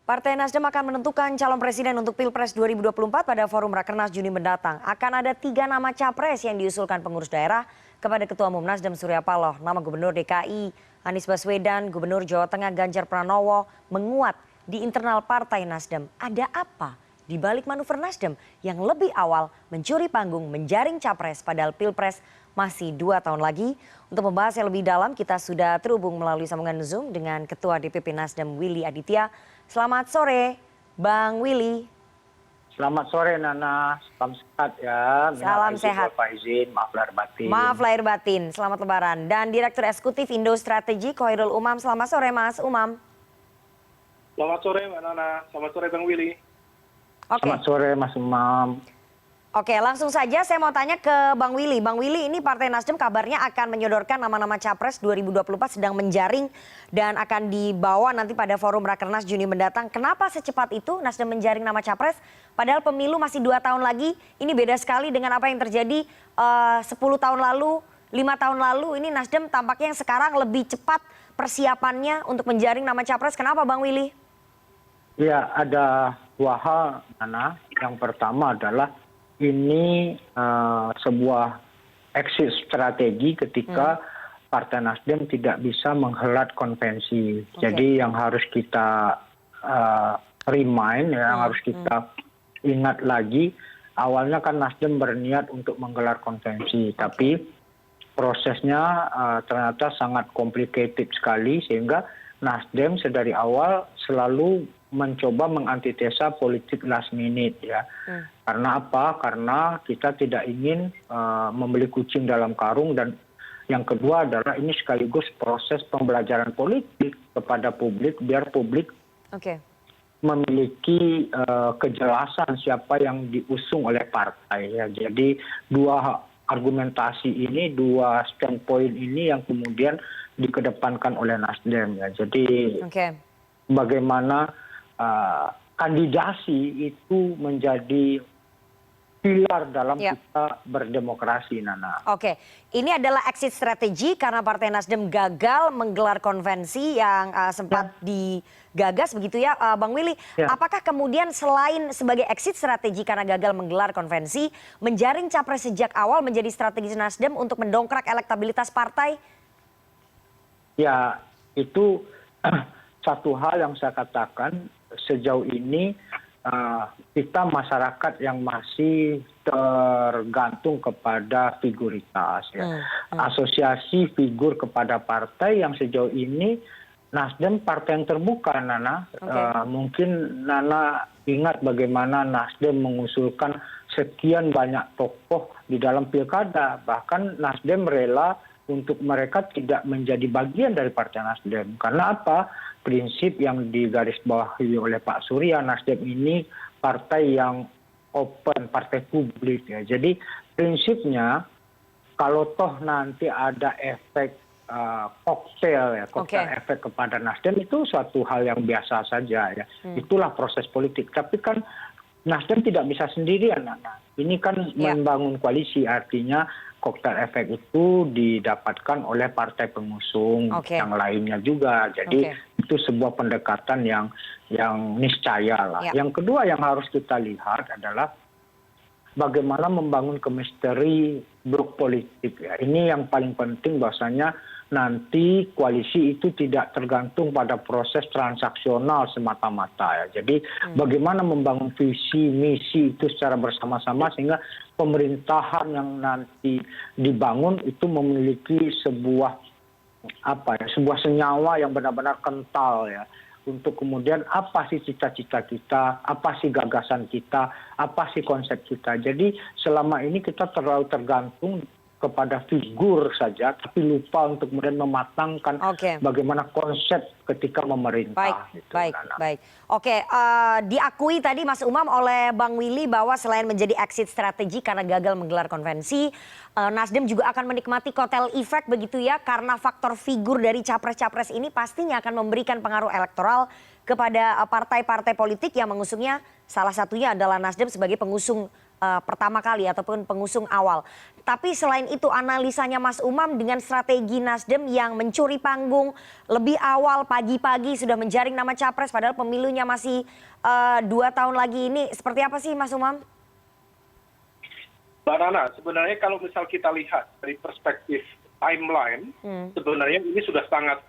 Partai Nasdem akan menentukan calon presiden untuk Pilpres 2024 pada forum Rakernas Juni mendatang. Akan ada 3 nama capres yang diusulkan pengurus daerah kepada Ketua Umum Nasdem Surya Paloh. Nama Gubernur DKI Anies Baswedan, Gubernur Jawa Tengah Ganjar Pranowo menguat di internal Partai Nasdem. Ada apa di balik manuver Nasdem yang lebih awal mencuri panggung menjaring capres padahal Pilpres masih 2 tahun lagi? Untuk membahas yang lebih dalam kita sudah terhubung melalui sambungan Zoom dengan Ketua DPP Nasdem Willy Aditya. Selamat sore, Bang Willy. Selamat sore Nana, salam sehat ya. Salam sehat. Pak izin, maaf lahir batin. Maaf lahir batin, selamat lebaran. Dan Direktur Eksekutif Indo Strategi Khoirul Umam, selamat sore Mas Umam. Selamat sore Mbak Nana, selamat sore Bang Willy. Selamat sore Mas Umam. Oke, langsung saja saya mau tanya ke Bang Willy. Bang Willy, ini Partai Nasdem kabarnya akan menyodorkan nama-nama Capres 2024 sedang menjaring dan akan dibawa nanti pada forum Rakernas Juni mendatang. Kenapa secepat itu Nasdem menjaring nama Capres? Padahal pemilu masih 2 tahun lagi. Ini beda sekali dengan apa yang terjadi 10 tahun lalu, 5 tahun lalu. Ini Nasdem tampaknya yang sekarang lebih cepat persiapannya untuk menjaring nama Capres. Kenapa Bang Willy? Ya, ada 2 hal Nana. Yang pertama adalah ini sebuah exit strategi ketika Partai Nasdem tidak bisa menghelat konvensi. Jadi yang harus kita remind, yang harus kita ingat lagi, awalnya kan Nasdem berniat untuk menggelar konvensi, tapi prosesnya ternyata sangat complicated sekali sehingga Nasdem sedari awal selalu mencoba mengantitesa politik last minute ya. Karena apa? Karena kita tidak ingin membeli kucing dalam karung, dan yang kedua adalah ini sekaligus proses pembelajaran politik kepada publik biar publik memiliki kejelasan siapa yang diusung oleh partai ya. Jadi 2 argumentasi ini, 2 standpoint ini yang kemudian dikedepankan oleh Nasdem ya. Jadi bagaimana kandidasi itu menjadi pilar dalam kita berdemokrasi, Nana. Oke, ini adalah exit strategi karena Partai Nasdem gagal menggelar konvensi yang sempat digagas begitu ya, Bang Willy. Apakah kemudian selain sebagai exit strategi karena gagal menggelar konvensi, menjaring capres sejak awal menjadi strategi Nasdem untuk mendongkrak elektabilitas partai? Ya, itu satu hal yang saya katakan sejauh ini kita masyarakat yang masih tergantung kepada figuritas ya. Asosiasi figur kepada partai yang sejauh ini Nasdem partai yang terbuka, Nana. Mungkin Nana ingat bagaimana Nasdem mengusulkan sekian banyak tokoh di dalam pilkada, bahkan Nasdem rela untuk mereka tidak menjadi bagian dari Partai Nasdem. Karena apa? Prinsip yang digarisbawahi oleh Pak Surya, Nasdem ini partai yang open, partai publik ya. Jadi prinsipnya kalau toh nanti ada efek koktail ya, koktail efek kepada Nasdem itu suatu hal yang biasa saja ya. Itulah proses politik. Tapi kan Nasdem tidak bisa sendirian, Nana. Ini kan membangun koalisi, artinya koktail efek itu didapatkan oleh partai pengusung yang lainnya juga. Jadi itu sebuah pendekatan yang niscaya lah. Yang kedua yang harus kita lihat adalah bagaimana membangun chemistry blok politik ya. Ini yang paling penting, bahwasanya nanti koalisi itu tidak tergantung pada proses transaksional semata-mata ya. Jadi bagaimana membangun visi misi itu secara bersama-sama sehingga pemerintahan yang nanti dibangun itu memiliki sebuah sebuah senyawa yang benar-benar kental ya, untuk kemudian apa sih cita-cita kita, apa sih gagasan kita, apa sih konsep kita. Jadi selama ini kita terlalu tergantung kepada figur saja, tapi lupa untuk kemudian mematangkan bagaimana konsep ketika memerintah. Baik. Oke, diakui tadi Mas Umam oleh Bang Willy bahwa selain menjadi exit strategi karena gagal menggelar konvensi, Nasdem juga akan menikmati kotel efek begitu ya, karena faktor figur dari capres-capres ini pastinya akan memberikan pengaruh elektoral kepada partai-partai politik yang mengusungnya. Salah satunya adalah Nasdem sebagai pengusung pertama kali ataupun pengusung awal. Tapi selain itu analisanya Mas Umam dengan strategi Nasdem yang mencuri panggung lebih awal pagi-pagi sudah menjaring nama capres padahal pemilunya masih 2 tahun lagi ini. Seperti apa sih Mas Umam? Mbak Nana, sebenarnya kalau misal kita lihat dari perspektif timeline, sebenarnya ini sudah sangat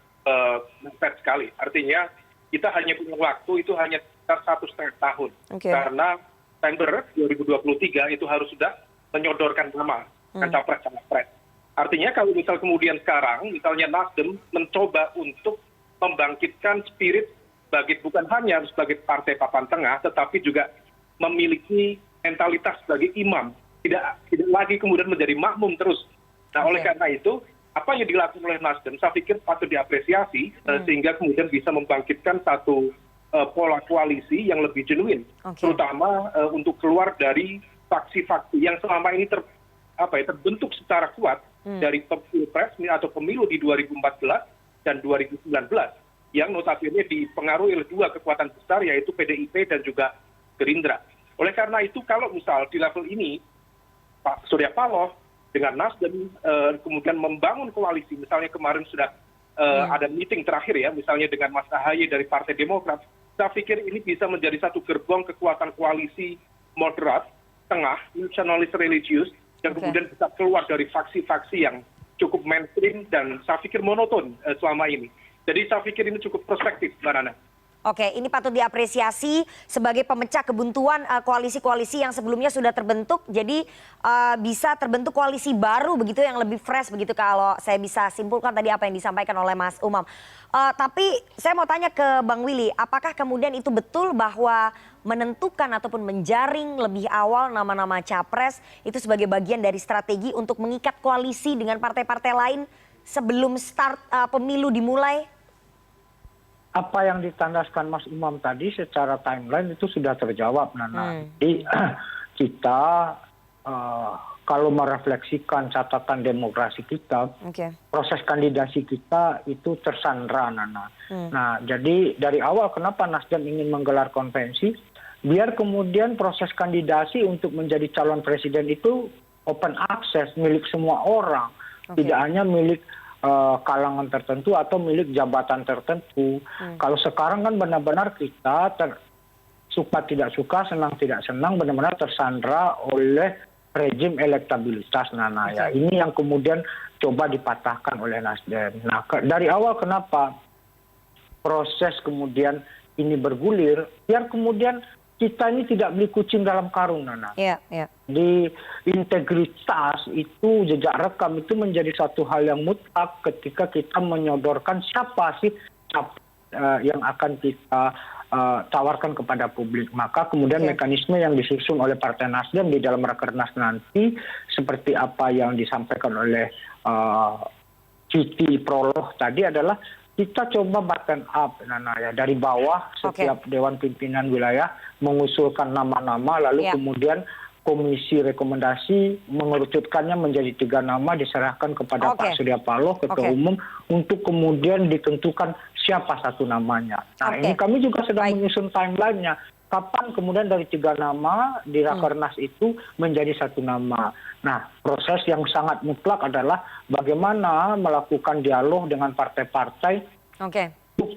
mepet sekali. Artinya kita hanya punya waktu itu hanya sekitar 1,5 tahun. Karena September 2023 itu harus sudah menyodorkan nama capres-capres. Artinya kalau misal kemudian sekarang, misalnya Nasdem mencoba untuk membangkitkan spirit bukan hanya sebagai partai papan tengah, tetapi juga memiliki mentalitas sebagai imam. Tidak lagi kemudian menjadi makmum terus. Nah, oleh karena itu, apa yang dilakukan oleh Nasdem, saya pikir patut diapresiasi, sehingga kemudian bisa membangkitkan satu pola koalisi yang lebih genuine, terutama untuk keluar dari faksi-faksi yang selama ini terbentuk secara kuat dari pilpres atau pemilu di 2014 dan 2019, yang notabene dipengaruhi oleh dua kekuatan besar, yaitu PDIP dan juga Gerindra. Oleh karena itu, kalau misal di level ini, Pak Surya Paloh dengan Nasdem kemudian membangun koalisi, misalnya kemarin sudah ada meeting terakhir ya, misalnya dengan Mas Ahaye dari Partai Demokrat, saya pikir ini bisa menjadi satu gerbong kekuatan koalisi moderat, tengah, nasionalis religius, yang kemudian bisa keluar dari faksi-faksi yang cukup mainstream dan saya pikir monoton selama ini. Jadi saya pikir ini cukup prospektif, Mbak Nana. Oke, ini patut diapresiasi sebagai pemecah kebuntuan koalisi-koalisi yang sebelumnya sudah terbentuk. Jadi bisa terbentuk koalisi baru begitu yang lebih fresh begitu kalau saya bisa simpulkan tadi apa yang disampaikan oleh Mas Umam. Tapi saya mau tanya ke Bang Willy, apakah kemudian itu betul bahwa menentukan ataupun menjaring lebih awal nama-nama capres itu sebagai bagian dari strategi untuk mengikat koalisi dengan partai-partai lain sebelum start pemilu dimulai? Apa yang ditandaskan Mas Umam tadi secara timeline itu sudah terjawab, Nana. Jadi kita kalau merefleksikan catatan demokrasi kita, proses kandidasi kita itu tersandra, Nana. Nah, jadi dari awal kenapa Nasdem ingin menggelar konvensi, biar kemudian proses kandidasi untuk menjadi calon presiden itu open access, milik semua orang, tidak hanya milik kalangan tertentu atau milik jabatan tertentu. Kalau sekarang kan benar-benar kita suka tidak suka, senang tidak senang, benar-benar tersandra oleh rejim elektabilitas, Nana. Ya, ini yang kemudian coba dipatahkan oleh Nasdem. Nah, dari awal kenapa proses kemudian ini bergulir, biar kemudian kita ini tidak beli kucing dalam karung, Nana. Di integritas itu, jejak rekam itu menjadi satu hal yang mutlak ketika kita menyodorkan siapa sih yang akan kita tawarkan kepada publik. Maka kemudian mekanisme yang disusun oleh Partai Nasdem di dalam Rakernas nanti, seperti apa yang disampaikan oleh Siti Proloh tadi adalah kita coba bottom up, Nana, ya, dari bawah setiap Dewan Pimpinan Wilayah mengusulkan nama-nama, lalu kemudian komisi rekomendasi mengerucutkannya menjadi 3 nama diserahkan kepada Pak Surya Paloh, Ketua Umum, untuk kemudian ditentukan siapa satu namanya. Nah, ini kami juga sedang menyusun timeline-nya. Kapan kemudian dari 3 nama di Rakernas itu menjadi satu nama. Nah, proses yang sangat mutlak adalah bagaimana melakukan dialog dengan partai-partai untuk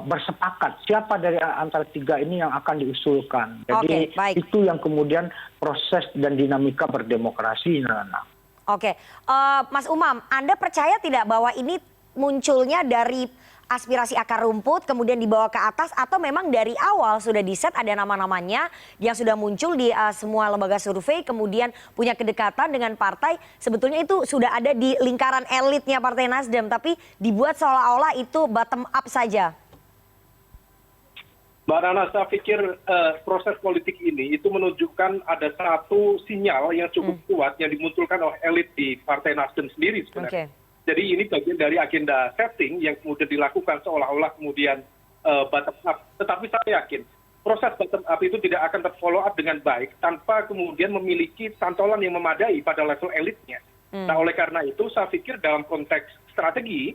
bersepakat siapa dari antara 3 ini yang akan diusulkan. Jadi itu yang kemudian proses dan dinamika berdemokrasi, Nana. Mas Umam, Anda percaya tidak bahwa ini munculnya dari aspirasi akar rumput kemudian dibawa ke atas, atau memang dari awal sudah diset ada nama-namanya yang sudah muncul di semua lembaga survei, kemudian punya kedekatan dengan partai, sebetulnya itu sudah ada di lingkaran elitnya Partai Nasdem, tapi dibuat seolah-olah itu bottom up saja? Mbak Nana, saya pikir proses politik ini itu menunjukkan ada satu sinyal yang cukup kuat yang dimunculkan oleh elit di Partai Nasdem sendiri sebenarnya. Jadi ini bagian dari agenda setting yang kemudian dilakukan seolah-olah kemudian bottom up. Tetapi saya yakin proses bottom up itu tidak akan terfollow up dengan baik tanpa kemudian memiliki santolan yang memadai pada level elitnya. Nah, oleh karena itu saya pikir dalam konteks strategi,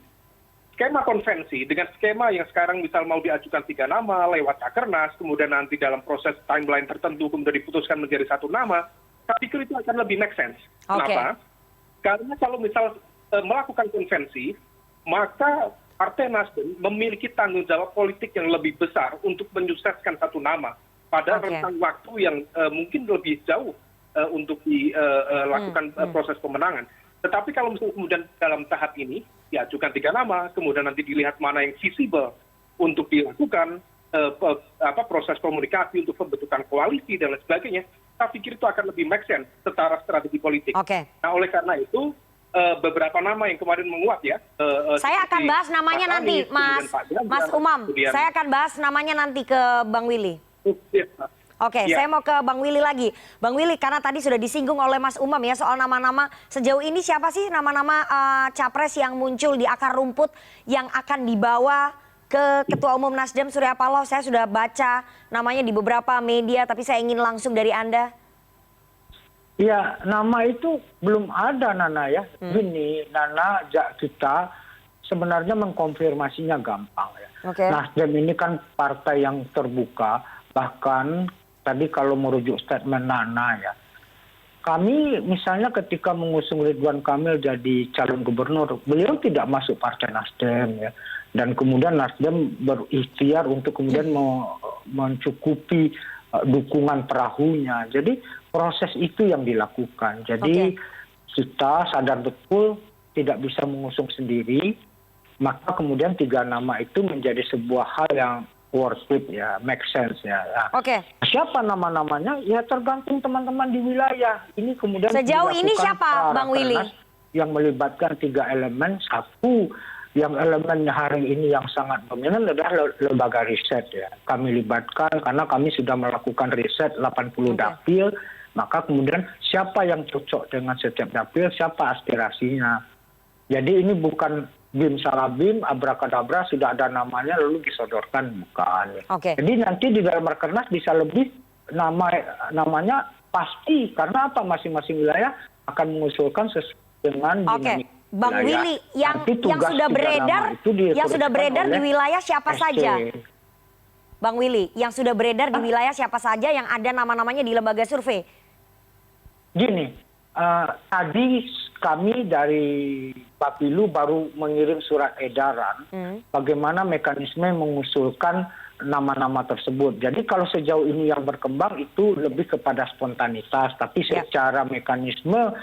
skema konvensi dengan skema yang sekarang misal mau diajukan 3 nama lewat Rakernas, kemudian nanti dalam proses timeline tertentu kemudian diputuskan menjadi 1 nama, saya pikir itu akan lebih make sense. Kenapa? Karena kalau misal melakukan konvensi, maka Partai Nasdem memiliki tanggung jawab politik yang lebih besar untuk menyukseskan 1 nama pada rentang waktu yang mungkin lebih jauh untuk dilakukan proses pemenangan. Tetapi kalau misalnya kemudian dalam tahap ini diajukan 3 nama, kemudian nanti dilihat mana yang visible untuk dilakukan proses komunikasi untuk pembentukan koalisi dan lain sebagainya, saya pikir itu akan lebih make sense secara strategi politik. Nah, oleh karena itu beberapa nama yang kemarin menguat ya. Saya akan bahas namanya nanti, Mas Umam. Saya akan bahas namanya nanti ke Bang Willy. Oke, saya mau ke Bang Willy lagi. Bang Willy, karena tadi sudah disinggung oleh Mas Umam ya soal nama-nama. Sejauh ini siapa sih nama-nama capres yang muncul di akar rumput yang akan dibawa ke Ketua Umum Nasdem Surya Paloh? Saya sudah baca namanya di beberapa media, tapi saya ingin langsung dari Anda. Ya, nama itu belum ada, Nana ya. Gini, Nana, kita sebenarnya mengkonfirmasinya gampang ya. Nasdem ini kan partai yang terbuka, bahkan tadi kalau merujuk statement Nana ya, kami misalnya ketika mengusung Ridwan Kamil jadi calon gubernur, beliau tidak masuk Partai Nasdem ya, dan kemudian Nasdem berikhtiar untuk kemudian mencukupi dukungan perahunya. Jadi proses itu yang dilakukan. Jadi kita sadar betul tidak bisa mengusung sendiri, maka kemudian 3 nama itu menjadi sebuah hal yang worth it ya, make sense ya. Siapa nama-namanya? Ya tergantung teman-teman di wilayah. Ini kemudian sejauh ini siapa, Bang Willy? Yang melibatkan 3 elemen. Satu, yang elemennya hari ini yang sangat dominan adalah lembaga riset ya. Kami libatkan karena kami sudah melakukan riset 80 dapil, maka kemudian siapa yang cocok dengan setiap dapil, siapa aspirasinya. Jadi ini bukan bim salah bim, abrakadabra, sudah ada namanya lalu disodorkan, bukan. Jadi nanti di dalam Rakernas bisa lebih namanya pasti, karena apa, masing-masing wilayah akan mengusulkan sesuai dengan dinamika. Bang Willy, yang sudah beredar di wilayah siapa saja? Bang Willy, yang sudah beredar di wilayah siapa saja yang ada nama-namanya di lembaga survei? Gini, tadi kami dari Bapilu baru mengirim surat edaran bagaimana mekanisme mengusulkan nama-nama tersebut. Jadi kalau sejauh ini yang berkembang itu lebih kepada spontanitas, tapi secara mekanisme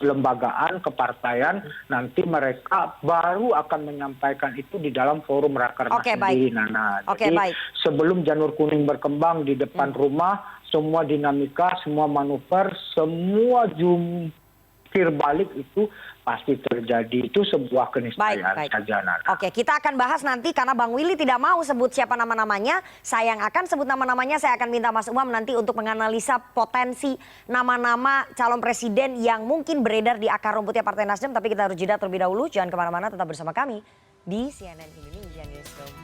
kelembagaan, kepartaian, nanti mereka baru akan menyampaikan itu di dalam forum Rakernas sendiri, Nana. Jadi sebelum janur kuning berkembang di depan rumah, semua dinamika, semua manuver, semua jungkir balik itu pasti terjadi. Itu sebuah keniscayaan saja, Nana. Kita akan bahas nanti karena Bang Willy tidak mau sebut siapa nama-namanya. Saya yang akan sebut nama-namanya. Saya akan minta Mas Umam nanti untuk menganalisa potensi nama-nama calon presiden yang mungkin beredar di akar rumputnya Partai Nasdem. Tapi kita harus jeda terlebih dahulu. Jangan kemana-mana, tetap bersama kami di CNN Indonesia Newsroom.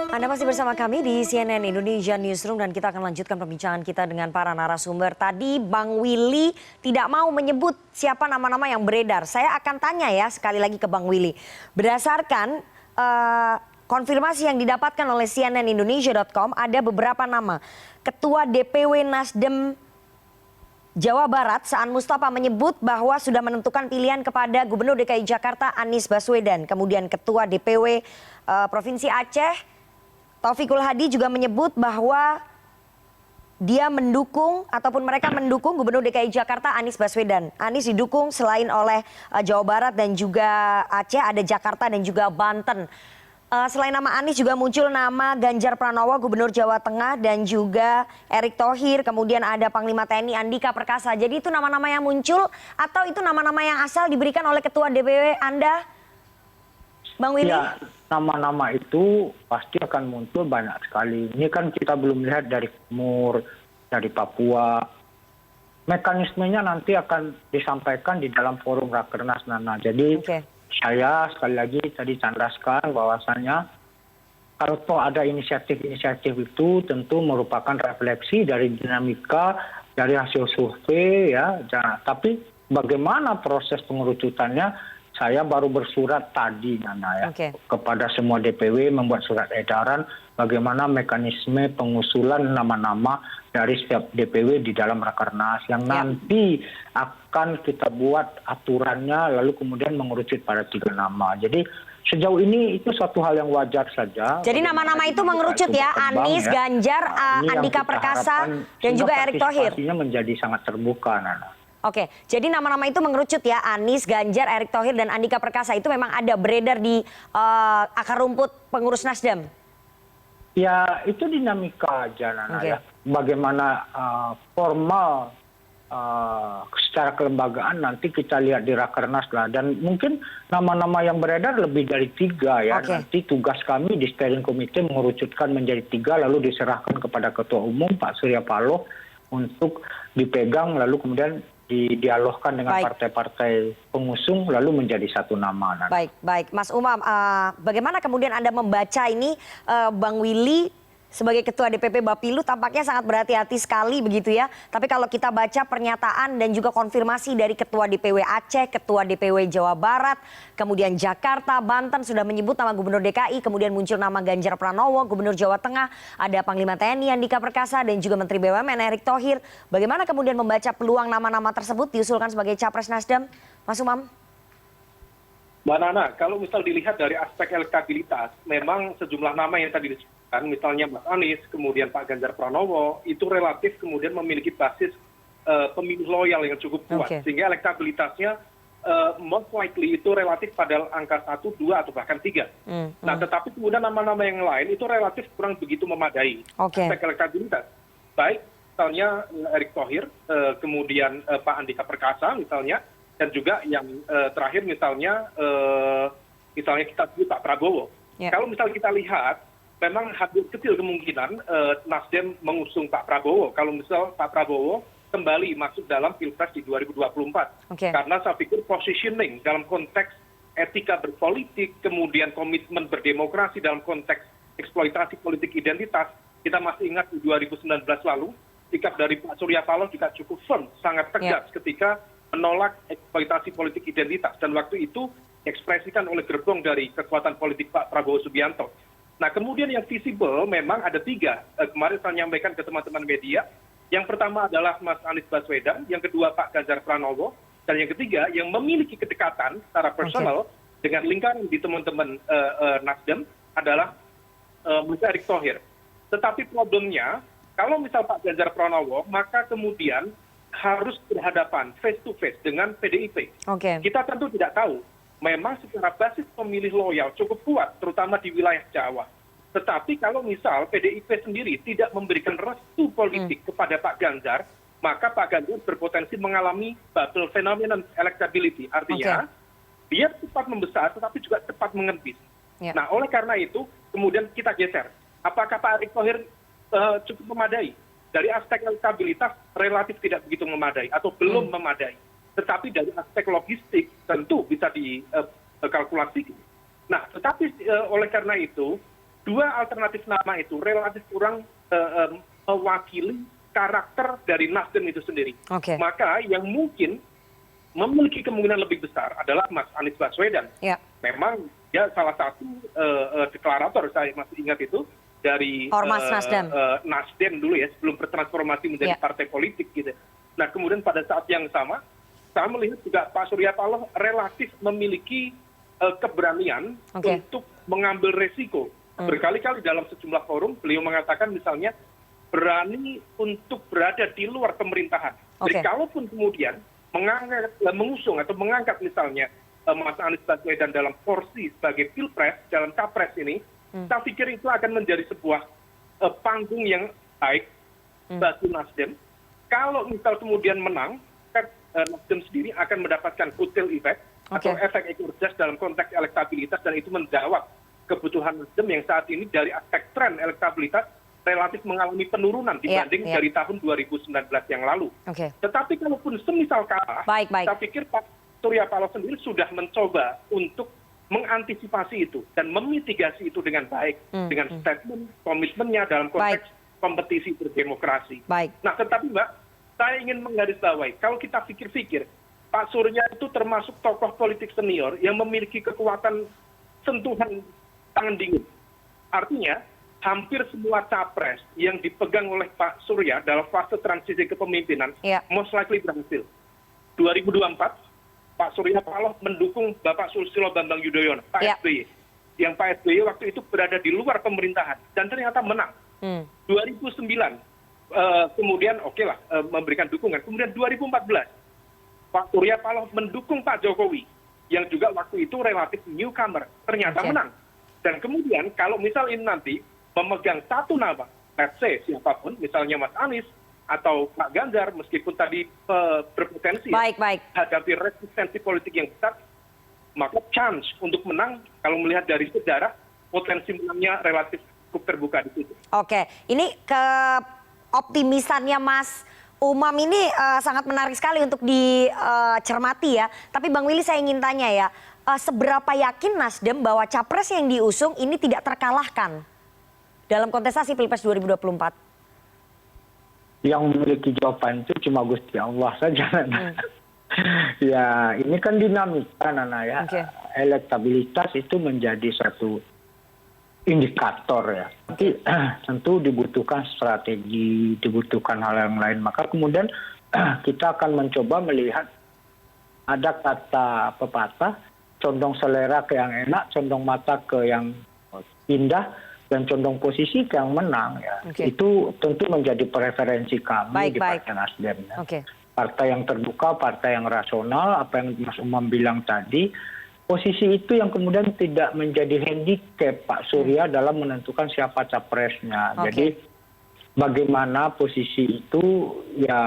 Anda masih bersama kami di CNN Indonesia Newsroom dan kita akan lanjutkan perbincangan kita dengan para narasumber. Tadi Bang Willy tidak mau menyebut siapa nama-nama yang beredar. Saya akan tanya ya sekali lagi ke Bang Willy. Berdasarkan konfirmasi yang didapatkan oleh cnnindonesia.com ada beberapa nama. Ketua DPW Nasdem Jawa Barat, Saan Mustafa menyebut bahwa sudah menentukan pilihan kepada Gubernur DKI Jakarta Anies Baswedan. Kemudian Ketua DPW Provinsi Aceh Taufikul Hadi juga menyebut bahwa dia mendukung ataupun mereka mendukung Gubernur DKI Jakarta Anies Baswedan. Anies didukung selain oleh Jawa Barat dan juga Aceh, ada Jakarta dan juga Banten. Selain nama Anies juga muncul nama Ganjar Pranowo, Gubernur Jawa Tengah, dan juga Erick Thohir. Kemudian ada Panglima TNI Andika Perkasa. Jadi itu nama-nama yang muncul atau itu nama-nama yang asal diberikan oleh Ketua DPW Anda, Bang Willy? Ya, nama-nama itu pasti akan muncul banyak sekali. Ini kan kita belum lihat dari Timur, dari Papua. Mekanismenya nanti akan disampaikan di dalam forum Rakernas, Nana. Jadi saya sekali lagi tadi candaskan bahwasannya kalau toh ada inisiatif-inisiatif itu tentu merupakan refleksi dari dinamika dari hasil survei ya. Tapi bagaimana proses pengerucutannya, saya baru bersurat tadi Nana ya, kepada semua DPW, membuat surat edaran bagaimana mekanisme pengusulan nama-nama dari setiap DPW di dalam Rakernas yang nanti akan kita buat aturannya lalu kemudian mengerucut pada 3 nama. Jadi sejauh ini itu satu hal yang wajar saja. Jadi nama-nama itu mengerucut ya, Anies, Ganjar, Andika Perkasa, dan juga Erick Thohir. Partisipasinya menjadi sangat terbuka, Nana. Oke, jadi nama-nama itu mengerucut ya, Anies, Ganjar, Erick Thohir, dan Andika Perkasa. Itu memang ada beredar di akar rumput pengurus Nasdem? Ya, itu dinamika aja, Nana. Ya. Bagaimana formal secara kelembagaan nanti kita lihat di Rakernas lah. Dan mungkin nama-nama yang beredar lebih dari 3 ya. Nanti tugas kami di steering committee mengerucutkan menjadi 3 lalu diserahkan kepada Ketua Umum Pak Surya Paloh untuk dipegang lalu kemudian didialogkan dengan partai-partai pengusung lalu menjadi 1 nama. Nana. Baik. Mas Umam, bagaimana kemudian Anda membaca ini, Bang Willy sebagai Ketua DPP Bapilu tampaknya sangat berhati-hati sekali begitu ya. Tapi kalau kita baca pernyataan dan juga konfirmasi dari Ketua DPW Aceh, Ketua DPW Jawa Barat, kemudian Jakarta, Banten sudah menyebut nama Gubernur DKI, kemudian muncul nama Ganjar Pranowo, Gubernur Jawa Tengah, ada Panglima TNI Andika Perkasa dan juga Menteri BUMN Erick Thohir. Bagaimana kemudian membaca peluang nama-nama tersebut diusulkan sebagai Capres Nasdem, Mas Umam? Mbak Nana, kalau misal dilihat dari aspek elektabilitas, memang sejumlah nama yang tadi disebutkan, misalnya Mas Anies, kemudian Pak Ganjar Pranowo, itu relatif kemudian memiliki basis pemilih loyal yang cukup kuat. Sehingga elektabilitasnya most likely itu relatif pada angka 1, 2, atau bahkan 3. Nah, tetapi kemudian nama-nama yang lain itu relatif kurang begitu memadai aspek elektabilitas. Baik, misalnya Erick Thohir, kemudian Pak Andika Perkasa misalnya, dan juga yang terakhir misalnya kita sebut Pak Prabowo. Kalau misal kita lihat, memang hampir kecil kemungkinan Nasdem mengusung Pak Prabowo. Kalau misal Pak Prabowo kembali masuk dalam Pilpres di 2024. Karena saya pikir positioning dalam konteks etika berpolitik, kemudian komitmen berdemokrasi dalam konteks eksploitasi politik identitas, kita masih ingat di 2019 lalu, sikap dari Pak Surya Paloh juga cukup firm, sangat tegas ketika menolak eksploitasi politik identitas, dan waktu itu diekspresikan oleh gerbong dari kekuatan politik Pak Prabowo Subianto. Nah, kemudian yang visible memang ada 3. Kemarin saya nyampaikan ke teman-teman media. Yang pertama adalah Mas Anies Baswedan, yang kedua Pak Ganjar Pranowo, dan yang ketiga yang memiliki kedekatan secara personal dengan lingkaran di teman-teman Nasdem adalah Mas Erick Thohir. Tetapi problemnya, kalau misal Pak Ganjar Pranowo, maka kemudian harus berhadapan face to face dengan PDIP. Kita tentu tidak tahu. Memang secara basis pemilih loyal cukup kuat, terutama di wilayah Jawa. Tetapi kalau misal PDIP sendiri tidak memberikan restu politik kepada Pak Ganjar, maka Pak Ganjar berpotensi mengalami bubble phenomenon electability. Artinya, dia cepat membesar tetapi juga cepat mengempis. Nah, oleh karena itu, kemudian kita geser. Apakah Pak Erick Thohir cukup memadai? Dari aspek elektabilitas relatif tidak begitu memadai atau belum memadai. Tetapi dari aspek logistik tentu bisa dikalkulasi. Nah, tetapi oleh karena itu, 2 alternatif nama itu relatif kurang mewakili karakter dari Nasdem itu sendiri. Maka yang mungkin memiliki kemungkinan lebih besar adalah Mas Anies Baswedan. Memang dia salah satu deklarator, saya masih ingat itu, dari Nasdem dulu ya, sebelum bertransformasi menjadi partai politik gitu. Nah, kemudian pada saat yang sama, saya melihat juga Pak Surya Paloh relatif memiliki keberanian untuk mengambil resiko. Berkali-kali dalam sejumlah forum, beliau mengatakan misalnya berani untuk berada di luar pemerintahan. Jadi kalaupun kemudian mengusung atau mengangkat misalnya Mas Anies Baswedan dalam porsi sebagai Pilpres, dalam Capres ini, saya pikir itu akan menjadi sebuah panggung yang baik bagi Nasdem. Kalau misal kemudian menang, Nasdem sendiri akan mendapatkan kutil effect atau efek ekor jas dalam konteks elektabilitas, dan itu menjawab kebutuhan Nasdem yang saat ini dari aspek tren elektabilitas relatif mengalami penurunan dibanding dari tahun 2019 yang lalu. Tetapi kalaupun semisal kalah, saya pikir Pak Surya Paloh sendiri sudah mencoba untuk mengantisipasi itu dan memitigasi itu dengan baik dengan statement komitmennya dalam konteks kompetisi berdemokrasi. Nah, tetapi Mbak, saya ingin menggarisbawahi kalau kita pikir-pikir, Pak Surya itu termasuk tokoh politik senior yang memiliki kekuatan sentuhan tangan dingin. Artinya, hampir semua capres yang dipegang oleh Pak Surya dalam fase transisi kepemimpinan most likely berhasil. 2024, Pak Surya Paloh mendukung Bapak Susilo Bambang Yudhoyono, Pak SBY. Yang Pak SBY waktu itu berada di luar pemerintahan dan ternyata menang. 2009, kemudian memberikan dukungan. Kemudian 2014, Pak Surya Paloh mendukung Pak Jokowi, yang juga waktu itu relatif newcomer, ternyata menang. Dan kemudian kalau misal ini nanti memegang satu nama, let's say siapapun, misalnya Mas Anies, atau Pak Ganjar, meskipun tadi berpotensi hadapi resistensi politik yang besar, maka chance untuk menang, kalau melihat dari sejarah, potensi menangnya relatif cukup terbuka di situ. Oke, ini keoptimisannya Mas Umam ini sangat menarik sekali untuk dicermati ya. Tapi Bang Willy, saya ingin tanya ya, seberapa yakin Nasdem bahwa capres yang diusung ini tidak terkalahkan dalam kontestasi Pilpres 2024? Yang memiliki jawaban itu cuma Gusti Allah saja, Nana. Ya, ini kan dinamika, Nana ya. Elektabilitas itu menjadi satu indikator ya. Tapi tentu dibutuhkan strategi, dibutuhkan hal yang lain. Maka kemudian kita akan mencoba melihat, ada kata pepatah, condong selera ke yang enak, condong mata ke yang indah, dan condong posisi ke yang menang ya. Itu tentu menjadi preferensi kami di Partai Nasdem. Ya. Partai yang terbuka, partai yang rasional, apa yang Mas Umam bilang tadi, posisi itu yang kemudian tidak menjadi handicap Pak Surya dalam menentukan siapa capresnya. Jadi bagaimana posisi itu ya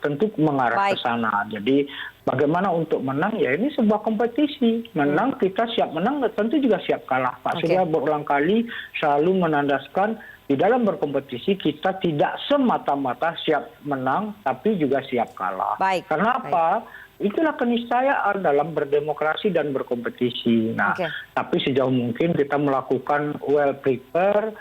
tentu mengarah ke sana. Jadi bagaimana untuk menang ya ini sebuah kompetisi. Menang kita siap menang, tentu juga siap kalah. Pak Surya berulang kali selalu menandaskan di dalam berkompetisi kita tidak semata-mata siap menang tapi juga siap kalah. Karena apa? Itulah keniscayaan dalam berdemokrasi dan berkompetisi. Nah, tapi sejauh mungkin kita melakukan well prepare.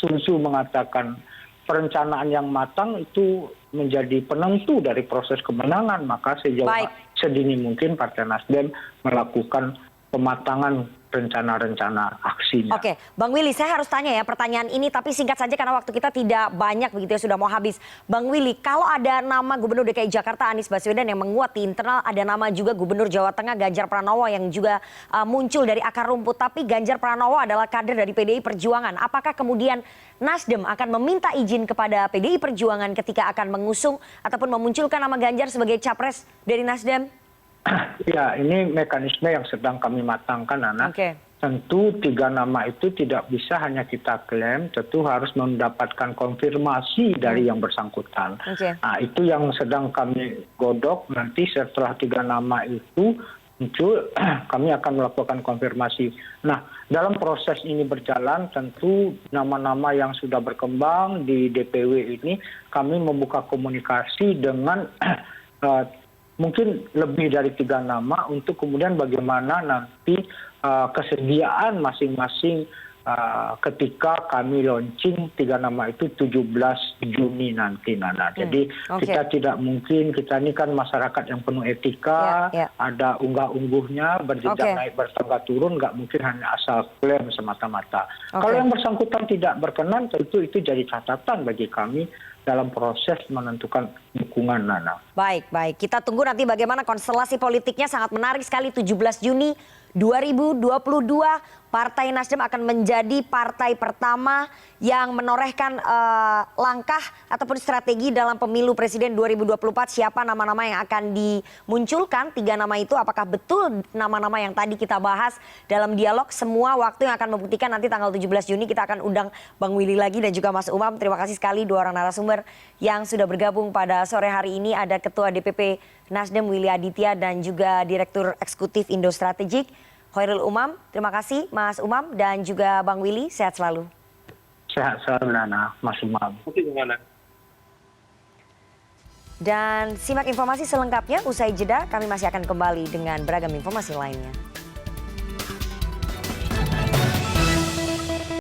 Sun Tzu mengatakan perencanaan yang matang itu menjadi penentu dari proses kemenangan. Maka sejauh sedini mungkin Partai Nasdem melakukan pematangan rencana-rencana aksinya. Oke, Bang Willy, saya harus tanya ya pertanyaan ini, tapi singkat saja karena waktu kita tidak banyak begitu ya, sudah mau habis. Bang Willy, kalau ada nama Gubernur DKI Jakarta Anies Baswedan yang menguat di internal, ada nama juga Gubernur Jawa Tengah Ganjar Pranowo yang juga muncul dari akar rumput, tapi Ganjar Pranowo adalah kader dari PDI Perjuangan. Apakah kemudian Nasdem akan meminta izin kepada PDI Perjuangan ketika akan mengusung ataupun memunculkan nama Ganjar sebagai capres dari Nasdem? Ya, ini mekanisme yang sedang kami matangkan, Nana. Tentu 3 nama itu tidak bisa hanya kita klaim, tentu harus mendapatkan konfirmasi dari yang bersangkutan. Nah, itu yang sedang kami godok. Nanti setelah 3 nama itu muncul, kami akan melakukan konfirmasi. Nah, dalam proses ini berjalan, tentu nama-nama yang sudah berkembang di DPW ini, kami membuka komunikasi dengan mungkin lebih dari 3 nama untuk kemudian bagaimana nanti kesediaan masing-masing ketika kami launching 3 nama itu 17 Juni nanti, Nana. Jadi kita tidak mungkin, kita ini kan masyarakat yang penuh etika, ada unggah-ungguhnya, berjenjang naik bertangga turun, nggak mungkin hanya asal klaim semata-mata. Kalau yang bersangkutan tidak berkenan, tentu itu jadi catatan bagi kami dalam proses menentukan dukungan, Nana. Baik. Kita tunggu nanti bagaimana konstelasi politiknya, sangat menarik sekali. 17 Juni 2022, Partai Nasdem akan menjadi partai pertama yang menorehkan langkah ataupun strategi dalam pemilu presiden 2024. Siapa nama-nama yang akan dimunculkan? 3 nama itu apakah betul nama-nama yang tadi kita bahas dalam dialog? Semua waktu yang akan membuktikan. Nanti tanggal 17 Juni kita akan undang Bang Willy lagi dan juga Mas Umam. Terima kasih sekali 2 orang narasumber yang sudah bergabung pada sore hari ini. Ada Ketua DPP Nasdem Willy Aditya dan juga Direktur Eksekutif Indo Strategik Khairul Umam. Terima kasih Mas Umam dan juga Bang Willy. Sehat selalu. Sehat selalu, Nana. Mas Umam. Dan simak informasi selengkapnya usai jeda. Kami masih akan kembali dengan beragam informasi lainnya.